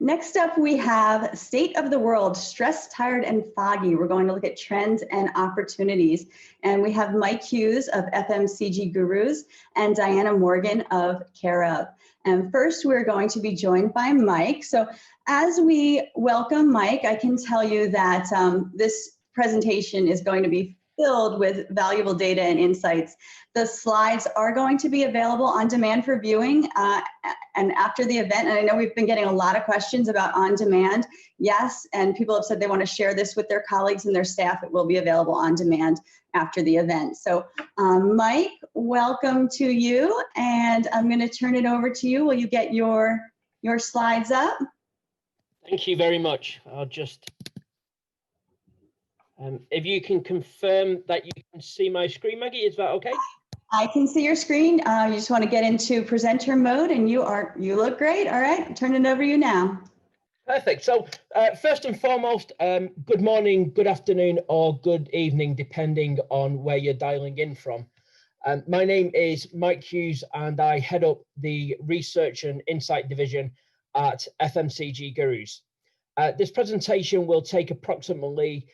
Next up, we have State of the World, Stressed, Tired, and Foggy. We're going to look at trends and opportunities. And we have Mike Hughes of FMCG Gurus and Diana Morgan of Care Of. And first, we're going to be joined by Mike. So as we welcome Mike, I can tell you that this presentation is going to be filled with valuable data and insights. The slides are going to be available on demand for viewing and after the event. And I know we've been getting a lot of questions about on demand. Yes, and people have said they want to share this with their colleagues and their staff. It will be available on demand after the event. So Mike, welcome to you. And I'm going to turn it over to you. Will you get your slides up? Thank you very much. I'll just... if you can confirm that you can see my screen, Maggie, is that okay? I can see your screen. You just want to get into presenter mode, and you look great. All right, turn it over to you now. Perfect. So first and foremost, good morning, good afternoon, or good evening, depending on where you're dialing in from. My name is Mike Hughes, and I head up the Research and Insight Division at FMCG Gurus. This presentation will take approximately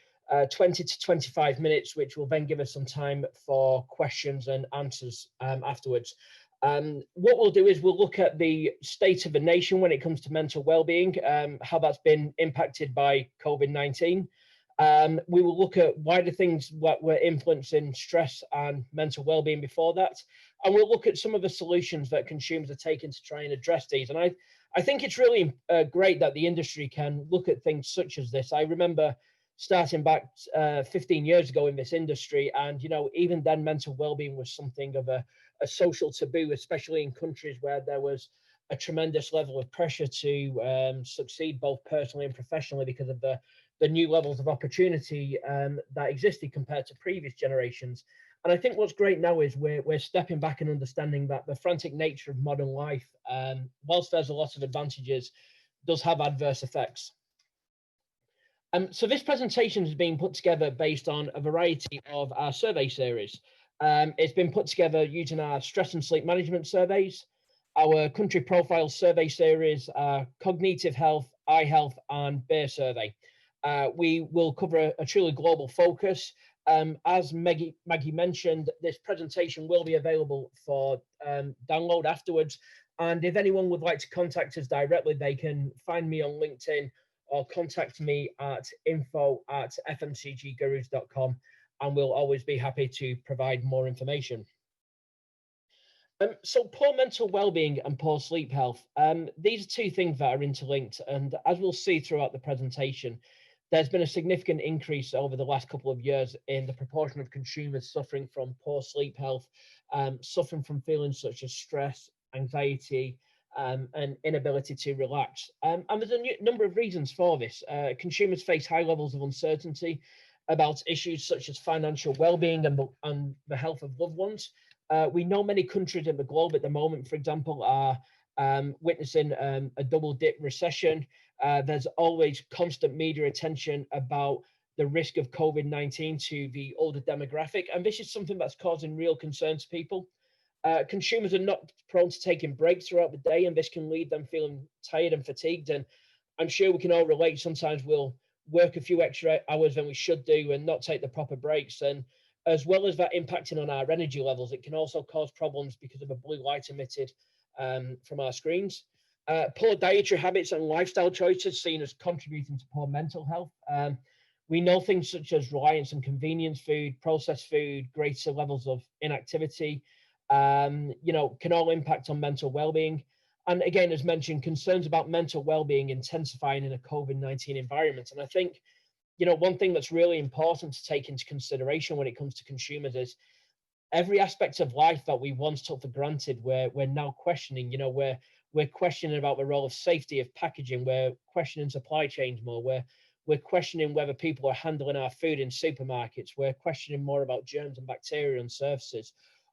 20 to 25 minutes, which will then give us some time for questions and answers afterwards. What we'll do is we'll look at the state of the nation when it comes to mental well-being, how that's been impacted by COVID-19. We will look at wider things that were influencing stress and mental well-being before that. And we'll look at some of the solutions that consumers are taking to try and address these. And I think it's really great that the industry can look at things such as this. I remember starting back 15 years ago in this industry, and even then mental well-being was something of a social taboo, especially in countries where there was a tremendous level of pressure to succeed both personally and professionally because of the new levels of opportunity that existed compared to previous generations. And I think what's great now is we're stepping back and understanding that the frantic nature of modern life, whilst there's a lot of advantages, does have adverse effects. So this presentation has been put together based on a variety of our survey series. It's been put together using our stress and sleep management surveys, our country profile survey series, cognitive health, eye health, and beer survey. We will cover a truly global focus. As Maggie mentioned, this presentation will be available for download afterwards. And if anyone would like to contact us directly, they can find me on LinkedIn or contact me at info@fmcggurus.com, and we'll always be happy to provide more information. So poor mental well-being and poor sleep health, these are two things that are interlinked, and as we'll see throughout the presentation, there's been a significant increase over the last couple of years in the proportion of consumers suffering from poor sleep health, suffering from feelings such as stress, anxiety, and inability to relax. And there's a number of reasons for this. Consumers face high levels of uncertainty about issues such as financial well-being and the health of loved ones. We know many countries in the globe at the moment, for example, are witnessing a double-dip recession. There's always constant media attention about the risk of COVID-19 to the older demographic, and this is something that's causing real concern to people. Consumers are not prone to taking breaks throughout the day, and this can leave them feeling tired and fatigued. And I'm sure we can all relate. Sometimes we'll work a few extra hours than we should do and not take the proper breaks. And as well as that impacting on our energy levels, it can also cause problems because of the blue light emitted from our screens. Poor dietary habits and lifestyle choices seen as contributing to poor mental health. We know things such as reliance on convenience food, processed food, greater levels of inactivity, can all impact on mental well-being. And again, as mentioned, concerns about mental well-being intensifying in a COVID-19 environment. And I think, one thing that's really important to take into consideration when it comes to consumers is every aspect of life that we once took for granted, we're now questioning. We're questioning about the role of safety of packaging. We're questioning supply chains more. We're questioning whether people are handling our food in supermarkets. We're questioning more about germs and bacteria on surfaces.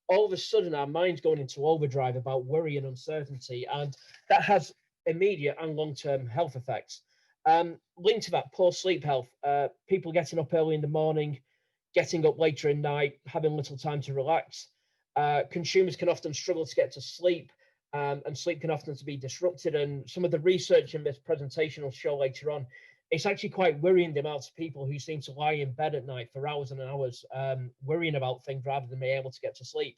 All of a sudden, our mind's going into overdrive about worry and uncertainty, and that has immediate and long-term health effects. Linked to that, poor sleep health, people getting up early in the morning, getting up later at night, having little time to relax. Consumers can often struggle to get to sleep and sleep can often be disrupted. And some of the research in this presentation will show later on, it's actually quite worrying the amount of people who seem to lie in bed at night for hours and hours, worrying about things rather than being able to get to sleep.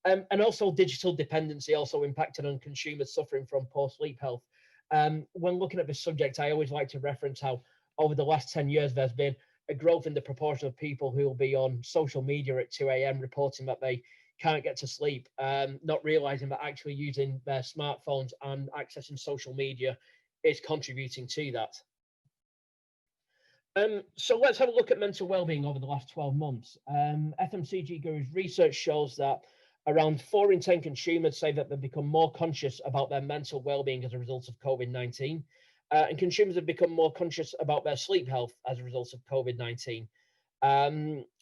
And also digital dependency also impacted on consumers suffering from poor sleep health. When looking at this subject, I always like to reference how over the last 10 years, there's been a growth in the proportion of people who will be on social media at 2 a.m. reporting that they can't get to sleep, not realizing that actually using their smartphones and accessing social media is contributing to that. So let's have a look at mental well-being over the last 12 months. FMCG Guru's research shows that around 4 in 10 consumers say that they've become more conscious about their mental well-being as a result of COVID-19. And consumers have become more conscious about their sleep health as a result of COVID-19.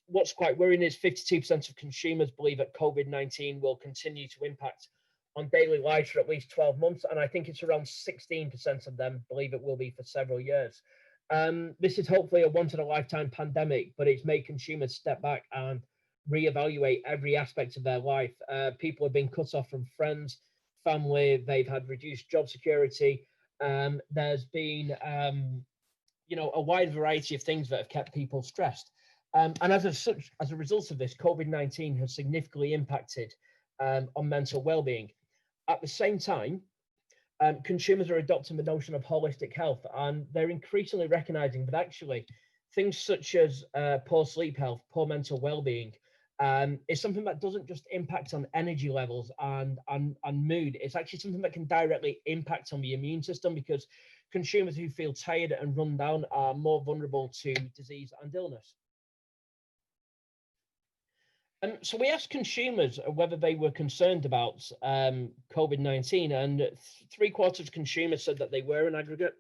What's quite worrying is 52% of consumers believe that COVID-19 will continue to impact on daily lives for at least 12 months. And I think it's around 16% of them believe it will be for several years. This is hopefully a once-in-a-lifetime pandemic, but it's made consumers step back and reevaluate every aspect of their life. People have been cut off from friends, family, they've had reduced job security. There's been, a wide variety of things that have kept people stressed. And as a result of this, COVID-19 has significantly impacted on mental well-being. At the same time, consumers are adopting the notion of holistic health, and they're increasingly recognizing that actually things such as poor sleep health, poor mental well-being, is something that doesn't just impact on energy levels and mood. It's actually something that can directly impact on the immune system, because consumers who feel tired and run down are more vulnerable to disease and illness. So we asked consumers whether they were concerned about COVID-19, and 3/4 of consumers said that they were in aggregate.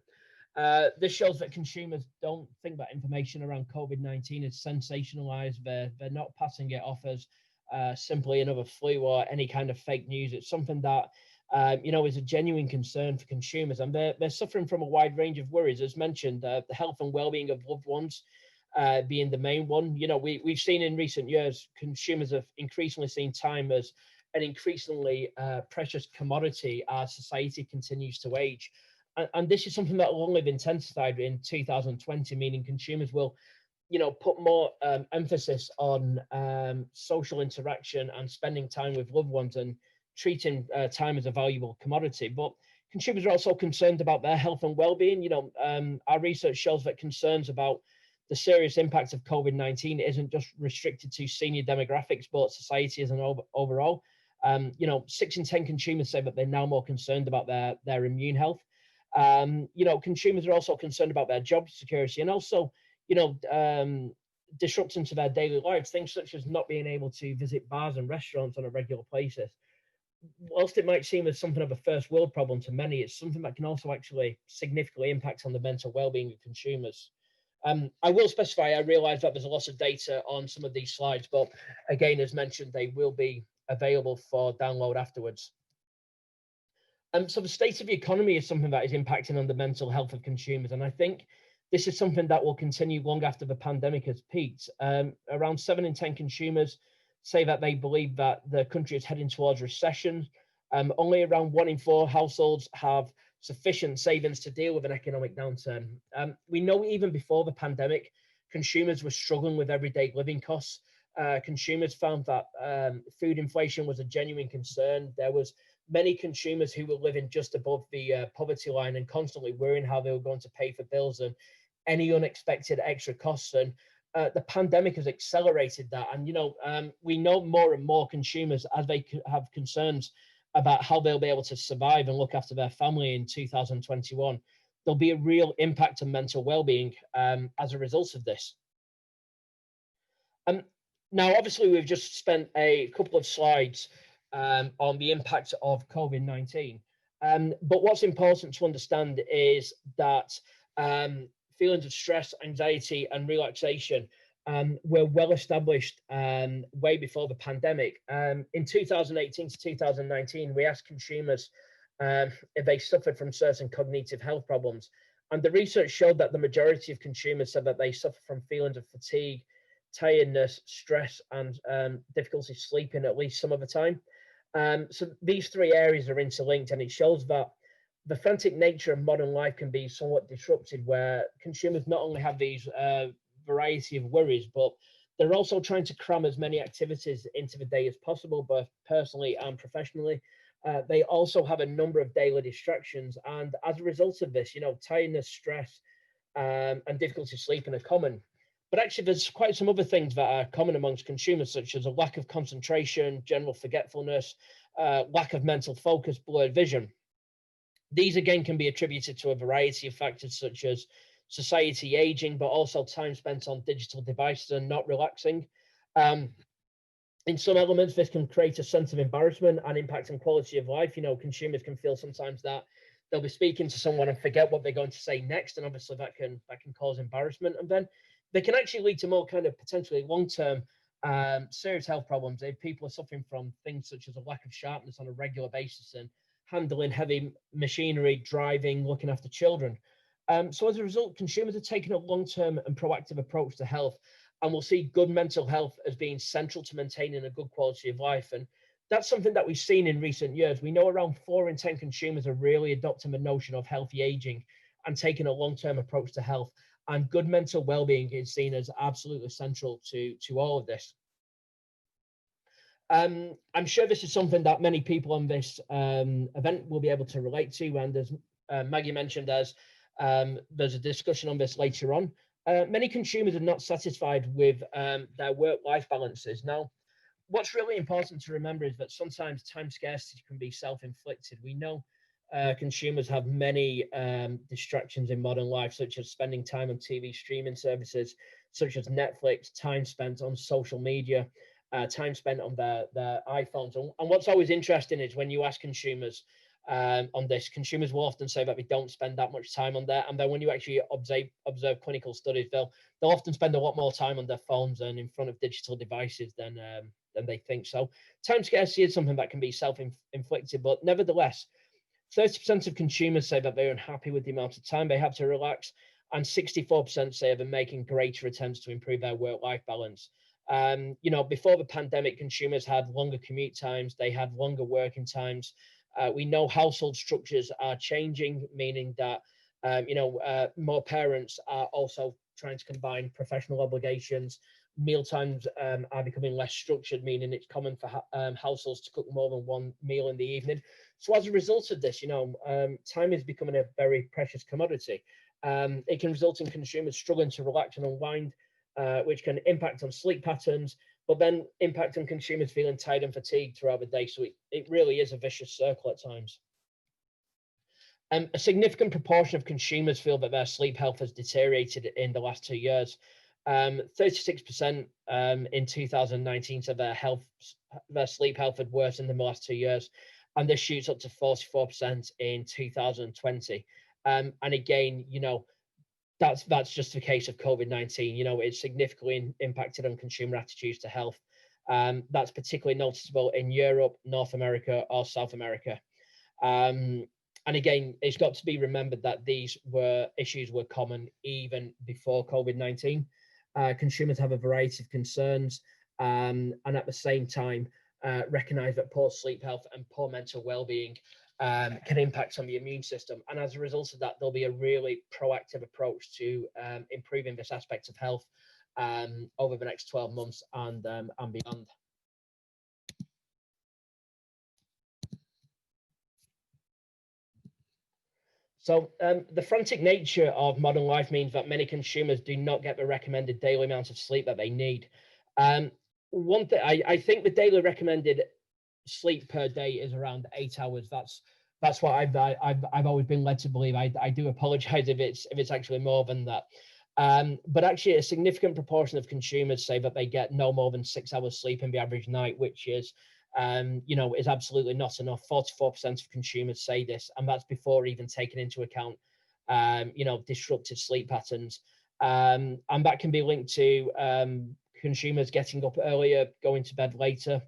This shows that consumers don't think that information around COVID-19 is sensationalized. They're not passing it off as simply another flu or any kind of fake news. It's something that is a genuine concern for consumers, and they're suffering from a wide range of worries. As mentioned, the health and well-being of loved ones being the main one. We've seen in recent years, consumers have increasingly seen time as an increasingly precious commodity as society continues to age. And this is something that will only have intensified in 2020, meaning consumers will, put more emphasis on social interaction and spending time with loved ones and treating time as a valuable commodity. But consumers are also concerned about their health and well-being. Our research shows that concerns about the serious impact of COVID-19 isn't just restricted to senior demographics, but society as an overall. 6 in 10 consumers say that they're now more concerned about their immune health. Consumers are also concerned about their job security and also, disruption to their daily lives, things such as not being able to visit bars and restaurants on a regular basis. Whilst it might seem as something of a first world problem to many, it's something that can also actually significantly impact on the mental well-being of consumers. I will specify, I realise that there's a lot of data on some of these slides, but again, as mentioned, they will be available for download afterwards. So the state of the economy is something that is impacting on the mental health of consumers, and I think this is something that will continue long after the pandemic has peaked. Around 7 in 10 consumers say that they believe that the country is heading towards recession. Only around 1 in 4 households have sufficient savings to deal with an economic downturn. We know even before the pandemic, consumers were struggling with everyday living costs. Consumers found that food inflation was a genuine concern. There was many consumers who were living just above the poverty line and constantly worrying how they were going to pay for bills and any unexpected extra costs. And the pandemic has accelerated that. And, we know more and more consumers, as they have concerns about how they'll be able to survive and look after their family in 2021, there'll be a real impact on mental well-being as a result of this. Now, obviously, we've just spent a couple of slides on the impact of COVID-19. But what's important to understand is that feelings of stress, anxiety, and relaxation were well established way before the pandemic. In 2018 to 2019, we asked consumers if they suffered from certain cognitive health problems. And the research showed that the majority of consumers said that they suffer from feelings of fatigue, tiredness, stress, and difficulty sleeping at least some of the time. So these three areas are interlinked, and it shows that the frantic nature of modern life can be somewhat disrupted, where consumers not only have these variety of worries, but they're also trying to cram as many activities into the day as possible, both personally and professionally. They also have a number of daily distractions, and as a result of this, tiredness, stress, and difficulty sleeping are common. But actually, there's quite some other things that are common amongst consumers, such as a lack of concentration, general forgetfulness, lack of mental focus, blurred vision. These again can be attributed to a variety of factors, such as society aging, but also time spent on digital devices and not relaxing. Um, in some elements, this can create a sense of embarrassment and impact on quality of life. Consumers can feel sometimes that they'll be speaking to someone and forget what they're going to say next, and obviously that can cause embarrassment, and then they can actually lead to more kind of potentially long-term serious health problems if people are suffering from things such as a lack of sharpness on a regular basis and handling heavy machinery, driving, looking after children. So as a result, consumers are taking a long-term and proactive approach to health, and we'll see good mental health as being central to maintaining a good quality of life. And that's something that we've seen in recent years. We know around 4 in 10 consumers are really adopting the notion of healthy aging and taking a long-term approach to health. And good mental well-being is seen as absolutely central to all of this. I'm sure this is something that many people on this event will be able to relate to. And as Maggie mentioned, there's a discussion on this later on. Many consumers are not satisfied with their work-life balances. Now, what's really important to remember is that sometimes time scarcity can be self-inflicted. We know consumers have many distractions in modern life, such as spending time on TV streaming services, such as Netflix, time spent on social media, time spent on their iPhones. And what's always interesting is when you ask consumers on this, consumers will often say that they don't spend that much time on there. And then when you actually observe clinical studies, they'll often spend a lot more time on their phones and in front of digital devices than they think. So time scarcity is something that can be self-inflicted, but nevertheless, 30% of consumers say that they're unhappy with the amount of time they have to relax, and 64% say they're making greater attempts to improve their work-life balance. Before the pandemic, consumers had longer commute times, they had longer working times. We know household structures are changing, meaning that more parents are also trying to combine professional obligations. Meal times are becoming less structured, meaning it's common for households to cook more than one meal in the evening. So as a result of this, time is becoming a very precious commodity. It can result in consumers struggling to relax and unwind, which can impact on sleep patterns, but then impact on consumers feeling tired and fatigued throughout the day. So it really is a vicious circle at times. A significant proportion of consumers feel that their sleep health has deteriorated in the last 2 years. 36% in 2019 said their sleep health had worsened in the last 2 years, and this shoots up to 44% in 2020. And again, that's just a case of COVID-19. It's significantly impacted on consumer attitudes to health. That's particularly noticeable in Europe, North America, or South America. And again, it's got to be remembered that these issues were common even before COVID-19. Consumers have a variety of concerns, and at the same time, recognize that poor sleep health and poor mental well-being can impact on the immune system. And as a result of that, there'll be a really proactive approach to improving this aspect of health over the next 12 months and beyond. So the frantic nature of modern life means that many consumers do not get the recommended daily amount of sleep that they need. One thing, I think the daily recommended sleep per day is around 8 hours. That's what I've always been led to believe. I do apologize if it's actually more than that. But actually, a significant proportion of consumers say that they get no more than 6 hours sleep in the average night, which is is absolutely not enough. 44% of consumers say this, and that's before even taking into account, disrupted sleep patterns. And that can be linked to consumers getting up earlier, going to bed later.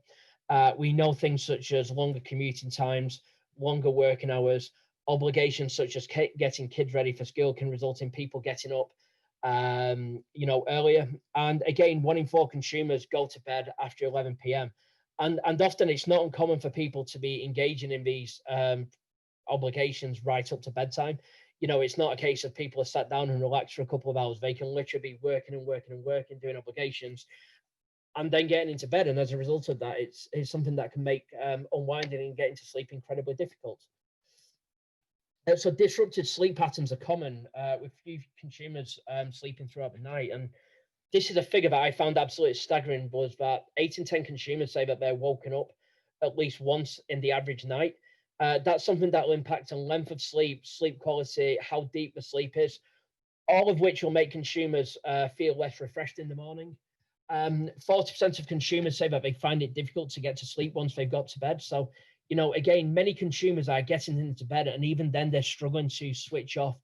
We know things such as longer commuting times, longer working hours, obligations such as getting kids ready for school can result in people getting up earlier. And again, 1 in 4 consumers go to bed after 11 p.m. And often it's not uncommon for people to be engaging in these obligations right up to bedtime. You know, it's not a case of people are sat down and relaxed for a couple of hours. They can literally be working and working and working, doing obligations, and then getting into bed. And as a result of that, it's something that can make unwinding and getting to sleep incredibly difficult. So disrupted sleep patterns are common with few consumers sleeping throughout the night. And this is a figure that I found absolutely staggering, was that 8 in 10 consumers say that they're woken up at least once in the average night. That's something that will impact on length of sleep, sleep quality, how deep the sleep is, all of which will make consumers feel less refreshed in the morning. 40% of consumers say that they find it difficult to get to sleep once they've got to bed. So, you know, again, many consumers are getting into bed, and even then they're struggling to switch off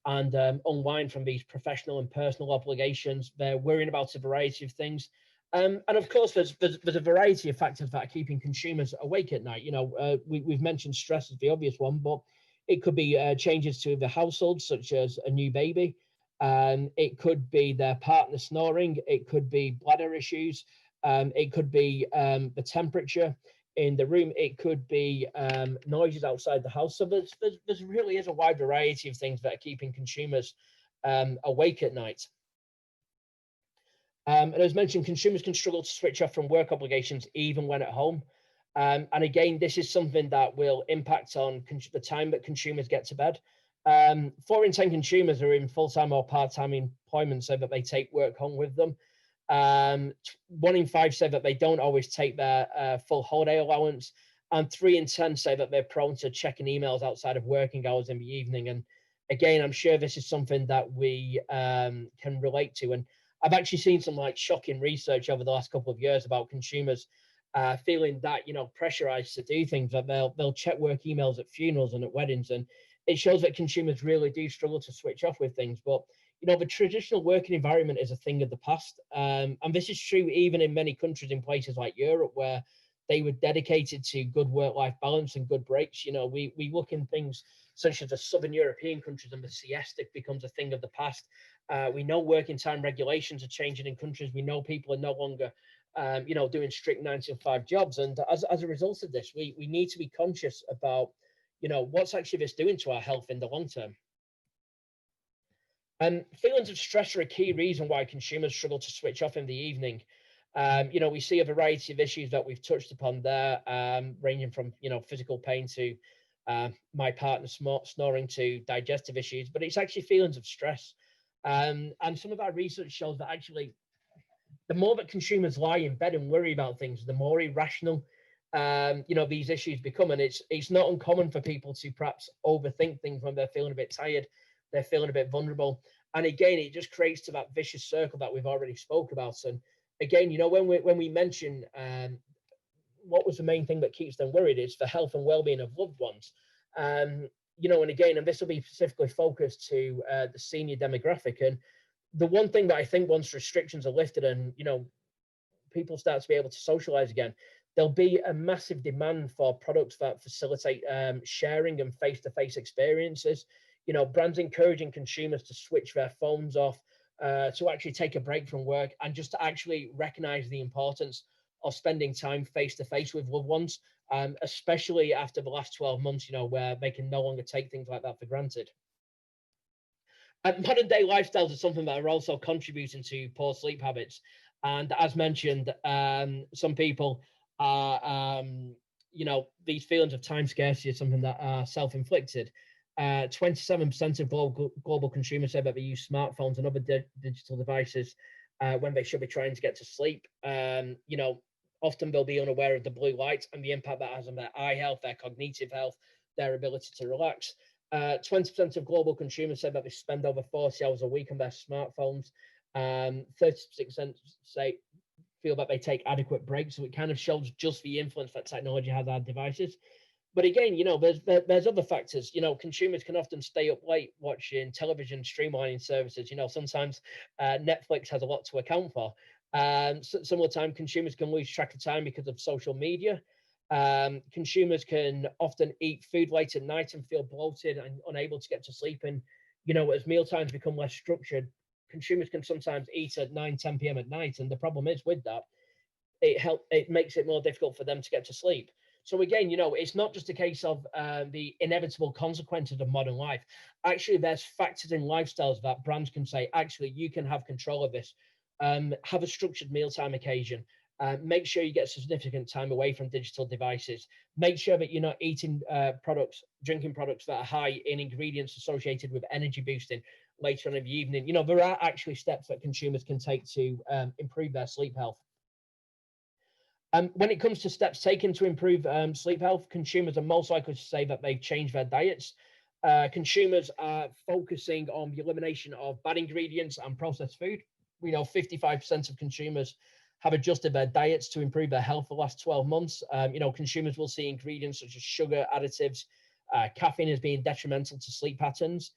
and unwind from these professional and personal obligations. They're worrying about a variety of things. And of course, there's a variety of factors that are keeping consumers awake at night. You know, we've mentioned stress as the obvious one, but it could be changes to the household, such as a new baby. It could be their partner snoring. It could be bladder issues. It could be the temperature in the room. It could be noises outside the house. So there's really is a wide variety of things that are keeping consumers awake at night. And as mentioned, consumers can struggle to switch off from work obligations even when at home. And again, this is something that will impact on the time that consumers get to bed. 4 in 10 consumers are in full-time or part-time employment, so that they take work home with them. 1 in 5 say that they don't always take their full holiday allowance, and 3 in 10 say that they're prone to checking emails outside of working hours in the evening. And again, I'm sure this is something that we can relate to. And I've actually seen some like shocking research over the last couple of years about consumers feeling that, you know, pressurized to do things, that they'll check work emails at funerals and at weddings. And it shows that consumers really do struggle to switch off with things. But, you know, the traditional working environment is a thing of the past. And this is true even in many countries in places like Europe, where they were dedicated to good work-life balance and good breaks. You know, we look in things such as the Southern European countries, and the siesta becomes a thing of the past. We know working time regulations are changing in countries. We know people are no longer, you know, doing strict 9 to 5 jobs. And as a result of this, we need to be conscious about, you know, what's actually this doing to our health in the long term. Feelings of stress are a key reason why consumers struggle to switch off in the evening. You know, we see a variety of issues that we've touched upon there, ranging from, you know, physical pain to my partner snoring to digestive issues, but it's actually feelings of stress. And some of our research shows that actually the more that consumers lie in bed and worry about things, the more irrational, you know, these issues become. And it's not uncommon for people to perhaps overthink things when they're feeling a bit tired, they're feeling a bit vulnerable. And again, it just creates to that vicious circle that we've already spoke about. And again, you know, when we mention what was the main thing that keeps them worried, is the health and well-being of loved ones. You know, and again, and this will be specifically focused to the senior demographic. And the one thing that I think, once restrictions are lifted and, you know, people start to be able to socialize again, there'll be a massive demand for products that facilitate sharing and face-to-face experiences. You know, brands encouraging consumers to switch their phones off, to actually take a break from work, and just to actually recognize the importance of spending time face-to-face with loved ones, especially after the last 12 months, you know, where they can no longer take things like that for granted. Modern day lifestyles are something that are also contributing to poor sleep habits. And as mentioned, some people are, you know, these feelings of time scarcity is something that are self-inflicted. 27% of global consumers say that they use smartphones and other digital devices when they should be trying to get to sleep. You know, often they'll be unaware of the blue light and the impact that has on their eye health, their cognitive health, their ability to relax. 20% of global consumers said that they spend over 40 hours a week on their smartphones. 36% feel that they take adequate breaks. So it kind of shows just the influence that technology has on our devices. But again, you know, there's other factors. You know, consumers can often stay up late watching television streamlining services. You know, sometimes Netflix has a lot to account for. Some of the time, consumers can lose track of time because of social media. Consumers can often eat food late at night and feel bloated and unable to get to sleep. And, you know, as meal times become less structured, consumers can sometimes eat at 9, 10 p.m. at night. And the problem is with that, it makes it more difficult for them to get to sleep. So again, you know, it's not just a case of the inevitable consequences of modern life. Actually, there's factors in lifestyles that brands can say, actually, you can have control of this. Have a structured mealtime occasion. Make sure you get significant time away from digital devices. Make sure that you're not eating drinking products that are high in ingredients associated with energy boosting later on in the evening. You know, there are actually steps that consumers can take to improve their sleep health. When it comes to steps taken to improve sleep health, consumers are most likely to say that they've changed their diets. Consumers are focusing on the elimination of bad ingredients and processed food. We know 55% of consumers have adjusted their diets to improve their health the last 12 months. You know, consumers will see ingredients such as sugar, additives, caffeine as being detrimental to sleep patterns.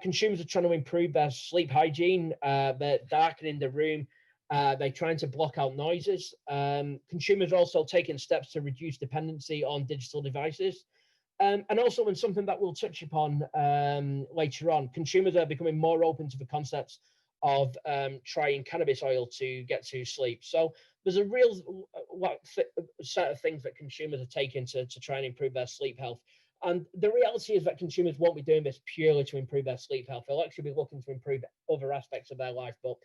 Consumers are trying to improve their sleep hygiene. They're darkening the room. They're trying to block out noises. Consumers are also taking steps to reduce dependency on digital devices. And also, and something that we'll touch upon later on, consumers are becoming more open to the concepts of trying cannabis oil to get to sleep. So there's a real set of things that consumers are taking to try and improve their sleep health. And the reality is that consumers won't be doing this purely to improve their sleep health. They'll actually be looking to improve other aspects of their life. But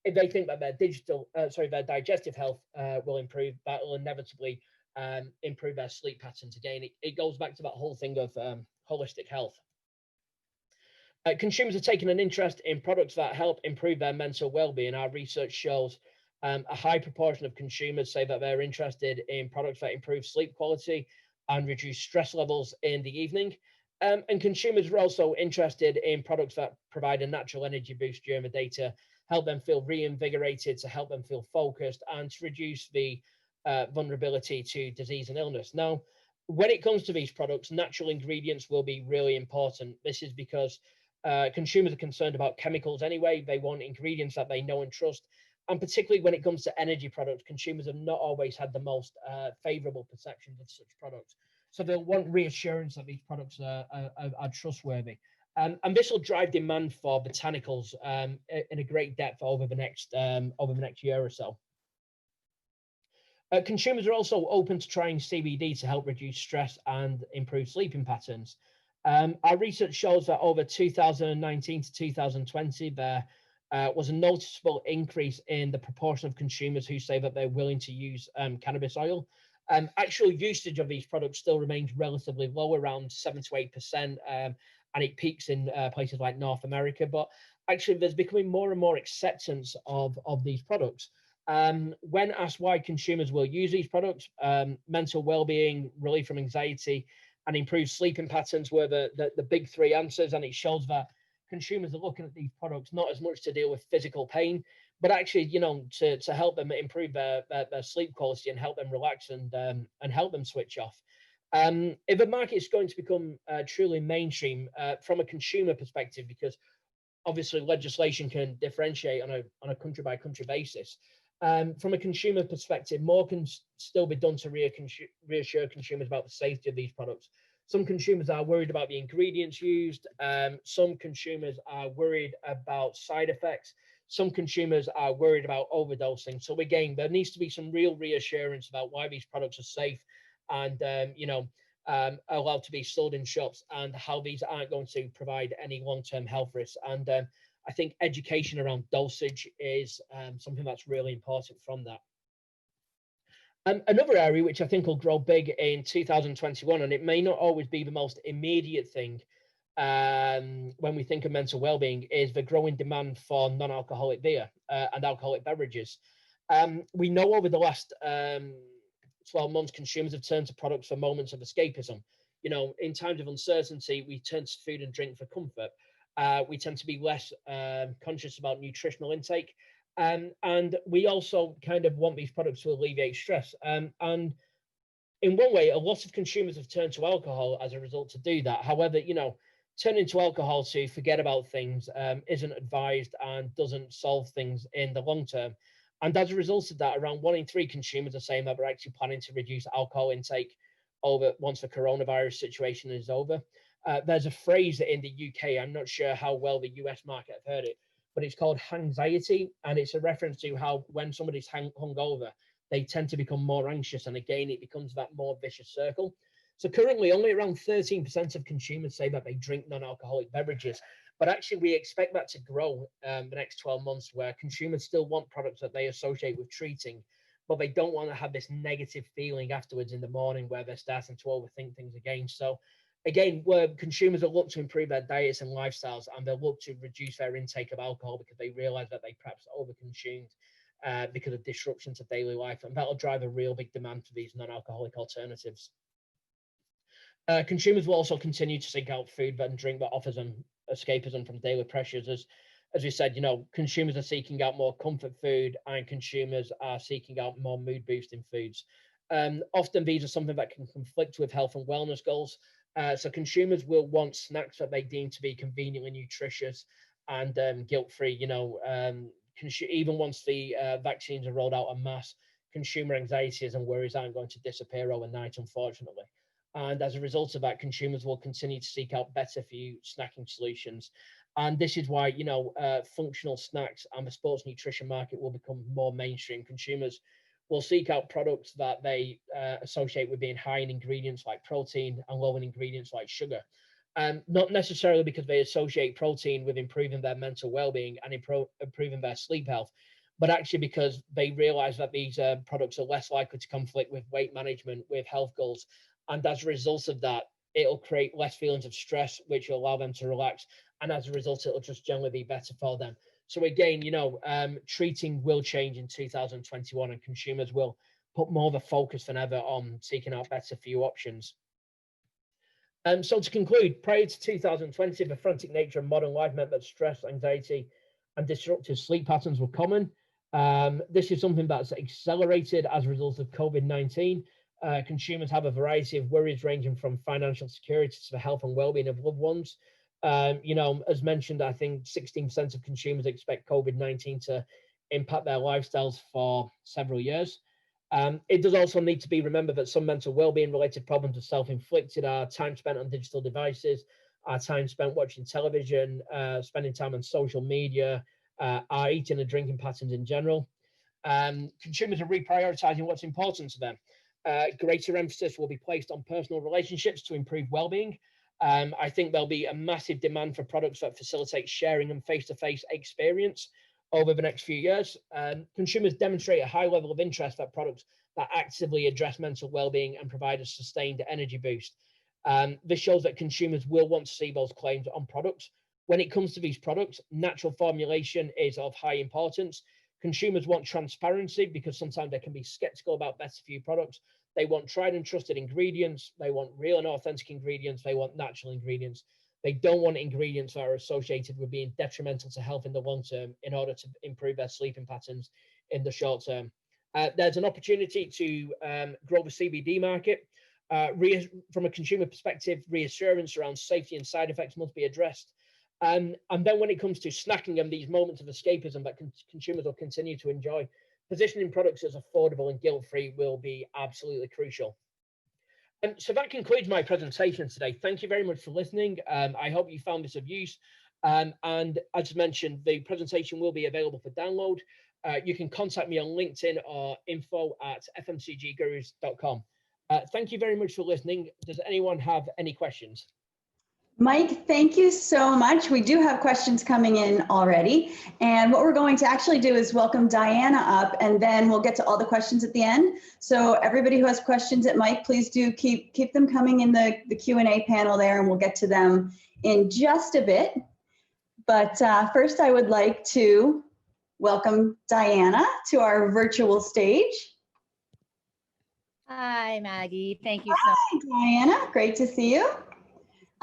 if they think that their digestive health will improve, that will inevitably improve their sleep patterns. Again, it goes back to that whole thing of holistic health. Consumers are taking an interest in products that help improve their mental well-being. Our research shows a high proportion of consumers say that they're interested in products that improve sleep quality and reduce stress levels in the evening. And consumers are also interested in products that provide a natural energy boost during the day to help them feel reinvigorated, to help them feel focused, and to reduce the vulnerability to disease and illness. Now, when it comes to these products, natural ingredients will be really important. This is because consumers are concerned about chemicals anyway. They want ingredients that they know and trust. And particularly when it comes to energy products, consumers have not always had the most favorable perceptions of such products. So they'll want reassurance that these products are trustworthy. And this will drive demand for botanicals in a great depth over the next year or so. Consumers are also open to trying CBD to help reduce stress and improve sleeping patterns. Our research shows that over 2019 to 2020, there was a noticeable increase in the proportion of consumers who say that they're willing to use cannabis oil. Actual usage of these products still remains relatively low, around 7 to 8%, and it peaks in places like North America. But actually, there's becoming more and more acceptance of these products. When asked why consumers will use these products, mental well-being, relief from anxiety, and improved sleeping patterns were the big three answers. And it shows that consumers are looking at these products not as much to deal with physical pain, but actually, you know, to help them improve their sleep quality and help them relax and help them switch off. If the market is going to become truly mainstream from a consumer perspective, because obviously legislation can differentiate on a country by country basis. From a consumer perspective, more can still be done to reassure consumers about the safety of these products. Some consumers are worried about the ingredients used. Some consumers are worried about side effects. Some consumers are worried about overdosing. So again, there needs to be some real reassurance about why these products are safe and allowed to be sold in shops, and how these aren't going to provide any long-term health risks. And I think education around dosage is something that's really important from that. Another area which I think will grow big in 2021, and it may not always be the most immediate thing when we think of mental well-being, is the growing demand for non-alcoholic beer and alcoholic beverages. We know over the last 12 months, consumers have turned to products for moments of escapism. You know, in times of uncertainty, we turn to food and drink for comfort. We tend to be less conscious about nutritional intake. And we also kind of want these products to alleviate stress. And in one way, a lot of consumers have turned to alcohol as a result to do that. However, you know, turning to alcohol to forget about things isn't advised and doesn't solve things in the long term. And as a result of that, around 1 in 3 consumers are saying that they're actually planning to reduce alcohol intake once the coronavirus situation is over. There's a phrase in the UK, I'm not sure how well the US market have heard it, but it's called hangxiety, and it's a reference to how when somebody's hungover, they tend to become more anxious. And again, it becomes that more vicious circle. So currently only around 13% of consumers say that they drink non-alcoholic beverages, but actually we expect that to grow the next 12 months, where consumers still want products that they associate with treating, but they don't want to have this negative feeling afterwards in the morning where they're starting to overthink things again. So again, where consumers will look to improve their diets and lifestyles, and they'll look to reduce their intake of alcohol because they realize that they perhaps overconsumed because of disruption to daily life, and that'll drive a real big demand for these non-alcoholic alternatives. Consumers will also continue to seek out food and drink that offers them escapism from daily pressures. As we said, consumers are seeking out more comfort food, and consumers are seeking out more mood boosting foods. Often these are something that can conflict with health and wellness goals. So consumers will want snacks that they deem to be conveniently nutritious and guilt-free. Even once the vaccines are rolled out en masse, consumer anxieties and worries aren't going to disappear overnight, unfortunately. And as a result of that, consumers will continue to seek out better for you snacking solutions. And this is why, functional snacks and the sports nutrition market will become more mainstream. Consumers will seek out products that they associate with being high in ingredients like protein and low in ingredients like sugar. Not necessarily because they associate protein with improving their mental well-being and improving their sleep health, but actually because they realize that these products are less likely to conflict with weight management, with health goals. And as a result of that, it'll create less feelings of stress, which will allow them to relax. And as a result, it'll just generally be better for them. So again, treating will change in 2021, and consumers will put more of a focus than ever on seeking out better for you options. So to conclude, prior to 2020, the frantic nature of modern life meant that stress, anxiety, and disruptive sleep patterns were common. This is something that's accelerated as a result of COVID-19. Consumers have a variety of worries ranging from financial security to the health and well-being of loved ones. As mentioned, I think 16% of consumers expect COVID-19 to impact their lifestyles for several years. It does also need to be remembered that some mental well-being related problems are self-inflicted. Our time spent on digital devices, our time spent watching television, spending time on social media, our eating and drinking patterns in general. Consumers are reprioritizing what's important to them. Greater emphasis will be placed on personal relationships to improve well-being. I think there'll be a massive demand for products that facilitate sharing and face-to-face experience over the next few years. Consumers demonstrate a high level of interest that products that actively address mental well-being and provide a sustained energy boost. This shows that consumers will want to see those claims on products. When it comes to these products, natural formulation is of high importance. Consumers want transparency because sometimes they can be skeptical about better for you products. They want tried and trusted ingredients. They want real and authentic ingredients. They want natural ingredients. They don't want ingredients that are associated with being detrimental to health in the long term in order to improve their sleeping patterns in the short term. There's an opportunity to grow the CBD market. From a consumer perspective, reassurance around safety and side effects must be addressed. And then when it comes to snacking and these moments of escapism that consumers will continue to enjoy, positioning products as affordable and guilt-free will be absolutely crucial. And so that concludes my presentation today. Thank you very much for listening. I hope you found this of use. And as mentioned, the presentation will be available for download. You can contact me on LinkedIn or info@fmcggurus.com. Thank you very much for listening. Does anyone have any questions? Mike, thank you so much. We do have questions coming in already. And what we're going to actually do is welcome Diana up, and then we'll get to all the questions at the end. So everybody who has questions at Mike, please do keep them coming in the Q&A panel there, and we'll get to them in just a bit. But first, I would like to welcome Diana to our virtual stage. Hi, Maggie. Thank you so much. Hi, Diana. Great to see you.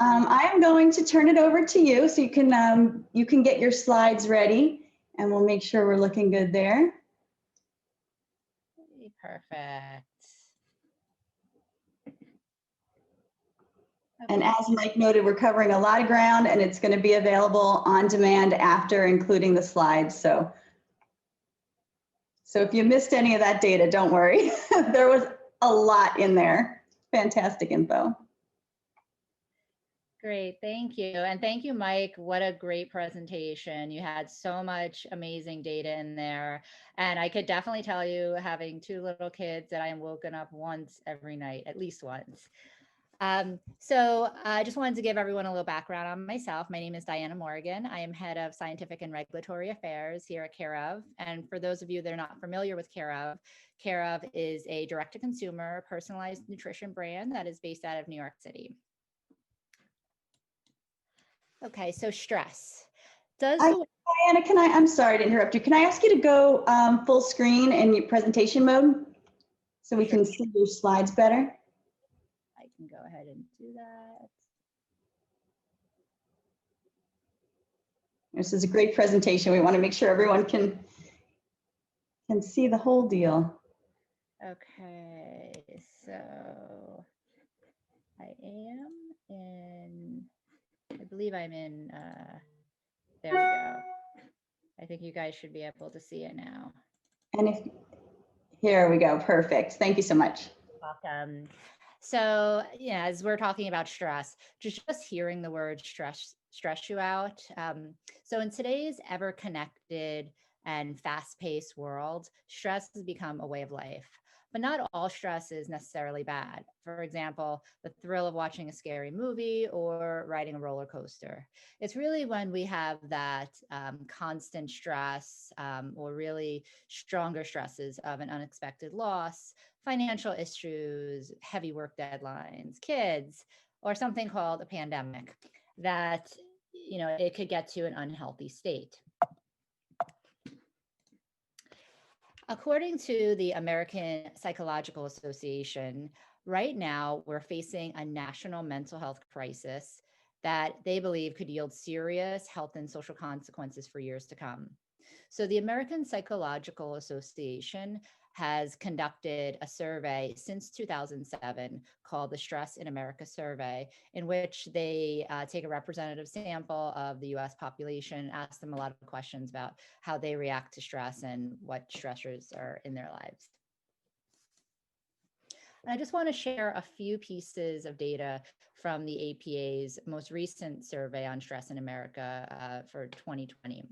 I'm going to turn it over to you so you can get your slides ready, and we'll make sure we're looking good there. Perfect. And as Mike noted, we're covering a lot of ground, and it's going to be available on demand after, including the slides. So if you missed any of that data, don't worry. There was a lot in there. Fantastic info. great. Thank you. And thank you, Mike. What a great presentation. You had so much amazing data in there. And I could definitely tell you, having 2 little kids, that I am woken up once every night, at least once. So I just wanted to give everyone a little background on myself. My name is Diana Morgan. I am head of scientific and regulatory affairs here at Care of. And for those of you that are not familiar with Care of is a direct-to-consumer personalized nutrition brand that is based out of New York City. Okay, so stress. Diana, I'm sorry to interrupt you. Can I ask you to go full screen in your presentation mode so we can see your slides better? I can go ahead and do that. This is a great presentation. We want to make sure everyone can see the whole deal. Okay, so I am in, I believe I'm in, there we go. I think you guys should be able to see it now. And here we go, perfect. Thank you so much. Welcome. So, yeah, as we're talking about stress, just hearing the word stress you out. So in today's ever-connected and fast-paced world, stress has become a way of life. But not all stress is necessarily bad. For example, the thrill of watching a scary movie or riding a roller coaster. It's really when we have that constant stress or really stronger stresses of an unexpected loss, financial issues, heavy work deadlines, kids, or something called a pandemic, that, you know, it could get to an unhealthy state. According to the American Psychological Association, right now we're facing a national mental health crisis that they believe could yield serious health and social consequences for years to come. So the American Psychological Association has conducted a survey since 2007 called the Stress in America Survey, in which they take a representative sample of the US population, ask them a lot of questions about how they react to stress and what stressors are in their lives. And I just want to share a few pieces of data from the APA's most recent survey on stress in America for 2020.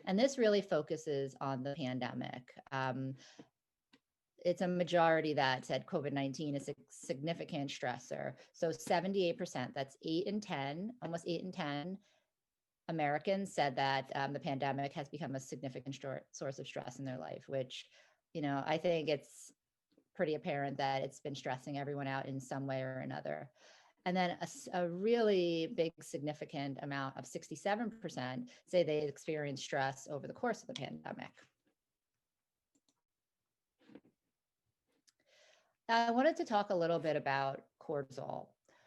And this really focuses on the pandemic. It's a majority that said COVID-19 is a significant stressor. So 78%, that's 8 in 10, almost 8 in 10 Americans said that the pandemic has become a significant source of stress in their life, which, you know, I think it's pretty apparent that it's been stressing everyone out in some way or another. And then a really big significant amount of 67% say they experienced stress over the course of the pandemic. I wanted to talk a little bit about cortisol.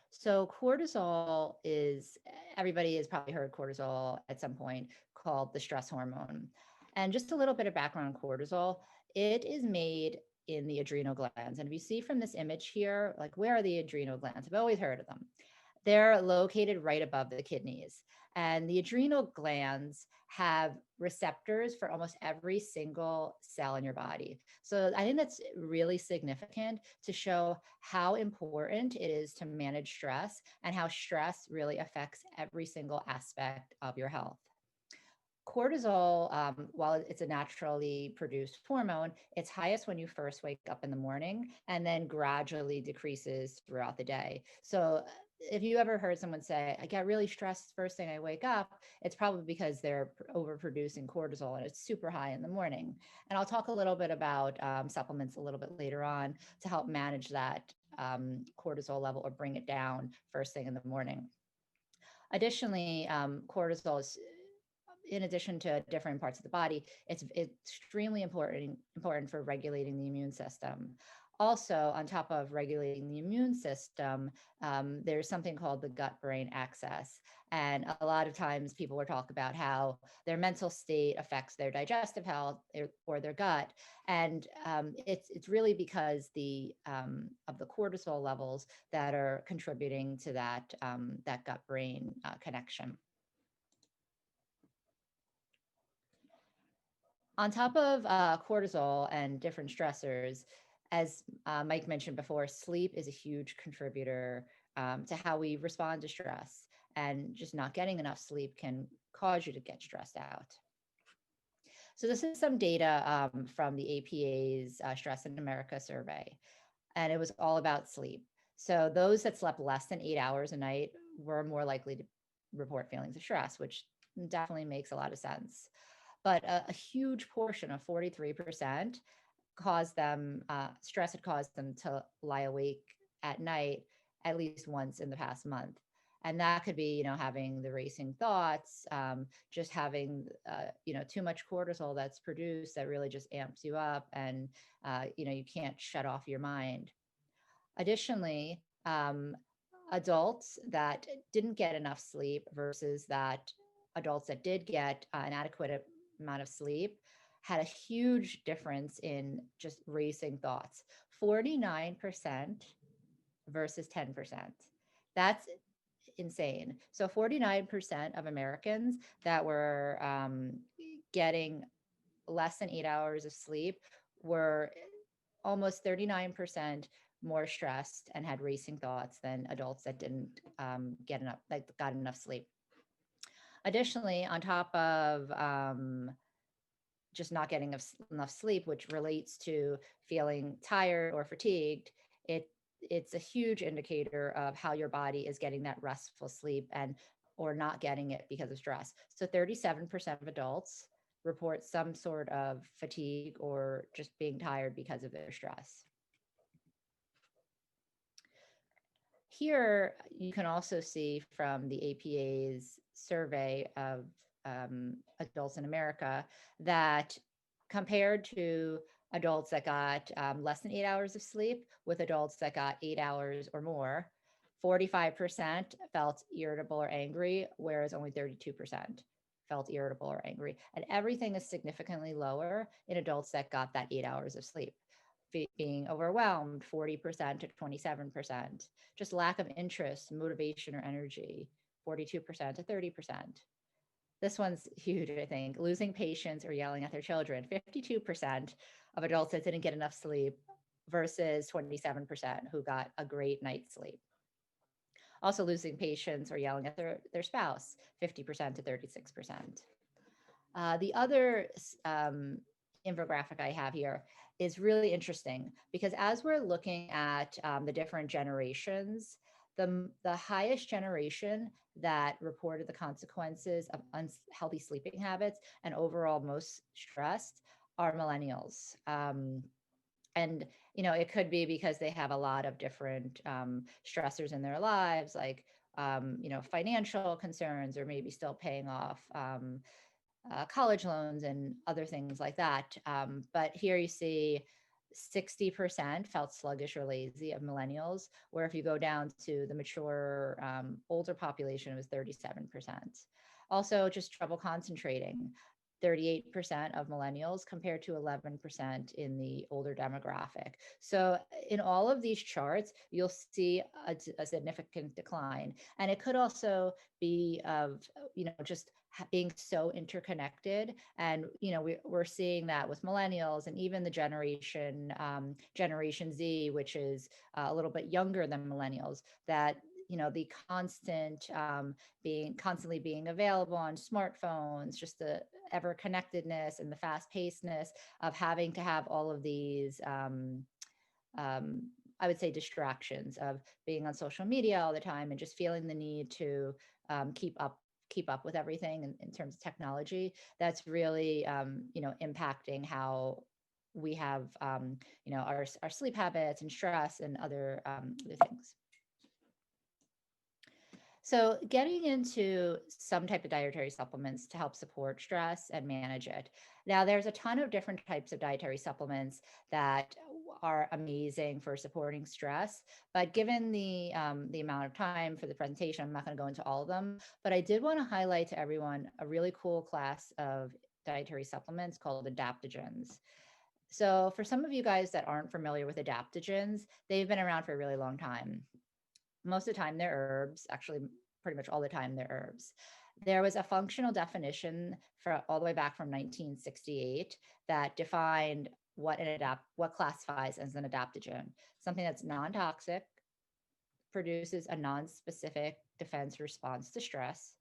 So cortisol is, everybody has probably heard cortisol at some point, called the stress hormone. And just a little bit of background on cortisol, it is made in the adrenal glands. And if you see from this image here, like, where are the adrenal glands? I've always heard of them. They're located right above the kidneys. And the adrenal glands have receptors for almost every single cell in your body. So I think that's really significant to show how important it is to manage stress and how stress really affects every single aspect of your health. Cortisol, while it's a naturally produced hormone, it's highest when you first wake up in the morning and then gradually decreases throughout the day. So if you ever heard someone say, I get really stressed first thing I wake up, it's probably because they're overproducing cortisol and it's super high in the morning. And I'll talk a little bit about supplements a little bit later on to help manage that cortisol level or bring it down first thing in the morning. Additionally, cortisol is, in addition to different parts of the body, it's extremely important for regulating the immune system. Also, on top of regulating the immune system, there's something called the gut-brain axis. And a lot of times people will talk about how their mental state affects their digestive health or their gut. And it's really because of the cortisol levels that are contributing to that, that gut-brain connection. On top of cortisol and different stressors, as Mike mentioned before, sleep is a huge contributor to how we respond to stress. And just not getting enough sleep can cause you to get stressed out. So this is some data from the APA's Stress in America survey, and it was all about sleep. So those that slept less than 8 hours a night were more likely to report feelings of stress, which definitely makes a lot of sense. But a huge portion of 43% caused them, stress had caused them to lie awake at night at least once in the past month. And that could be, having the racing thoughts, just having, too much cortisol that's produced that really just amps you up, and, you can't shut off your mind. Additionally, adults that didn't get enough sleep versus that adults that did get an adequate amount of sleep had a huge difference in just racing thoughts. 49% versus 10%. That's insane. So 49% of Americans that were getting less than 8 hours of sleep were almost 39% more stressed and had racing thoughts than adults that didn't got enough sleep. Additionally, on top of just not getting enough sleep, which relates to feeling tired or fatigued, it's a huge indicator of how your body is getting that restful sleep or not getting it because of stress. So 37% of adults report some sort of fatigue or just being tired because of their stress. Here, you can also see from the APA's survey of adults in America that compared to adults that got less than 8 hours of sleep with adults that got 8 hours or more, 45% felt irritable or angry, whereas only 32% felt irritable or angry. And everything is significantly lower in adults that got that 8 hours of sleep. Being overwhelmed, 40% to 27%. Just lack of interest, motivation, or energy, 42% to 30%. This one's huge, I think. Losing patience or yelling at their children, 52% of adults that didn't get enough sleep versus 27% who got a great night's sleep. Also losing patience or yelling at their spouse, 50% to 36%. The other infographic I have here is really interesting because as we're looking at the different generations, the highest generation that reported the consequences of unhealthy sleeping habits and overall most stressed are millennials. And, it could be because they have a lot of different stressors in their lives, like, financial concerns, or maybe still paying off college loans and other things like that. But here you see 60% felt sluggish or lazy of millennials, where if you go down to the mature, older population, it was 37%. Also, just trouble concentrating. 38% of millennials compared to 11% in the older demographic. So in all of these charts, you'll see a significant decline. And it could also be of, just being so interconnected. And, we're seeing that with millennials and even the Generation Z, which is a little bit younger than millennials, that the constantly being available on smartphones, just the ever connectedness and the fast pacedness of having to have all of these, I would say, distractions of being on social media all the time and just feeling the need to keep up with everything in terms of technology. That's really, impacting how we have, our sleep habits and stress and other things. So getting into some type of dietary supplements to help support stress and manage it. Now, there's a ton of different types of dietary supplements that are amazing for supporting stress, but given the amount of time for the presentation, I'm not going to go into all of them, but I did want to highlight to everyone a really cool class of dietary supplements called adaptogens. So for some of you guys that aren't familiar with adaptogens, they've been around for a really long time. Most of the time they're herbs, actually pretty much all the time they're herbs. There was a functional definition for all the way back from 1968 that defined what classifies as an adaptogen, something that's non-toxic, produces a non-specific defense response to stress,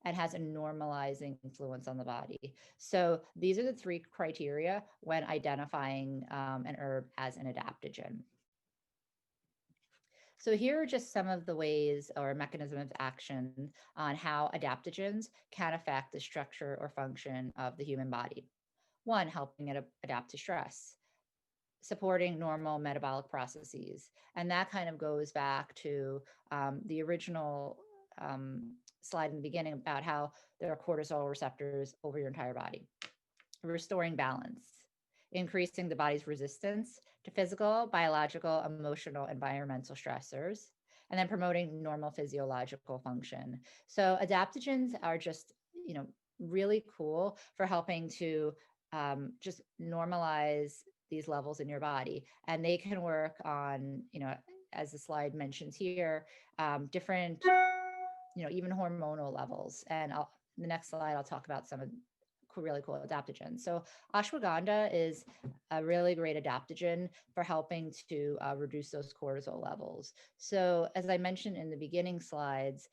and has a normalizing influence on the body. So these are the three criteria when identifying an herb as an adaptogen. So here are just some of the ways or mechanism of action on how adaptogens can affect the structure or function of the human body. One, helping it adapt to stress, supporting normal metabolic processes. And that kind of goes back to the original slide in the beginning about how there are cortisol receptors over your entire body. Restoring balance, increasing the body's resistance to physical, biological, emotional, environmental stressors, and then promoting normal physiological function. So adaptogens are just, really cool for helping to just normalize these levels in your body. And they can work on, as the slide mentions here, different, even hormonal levels. And the next slide, I'll talk about some of really cool adaptogens. So ashwagandha is a really great adaptogen for helping to reduce those cortisol levels. So as I mentioned in the beginning slides,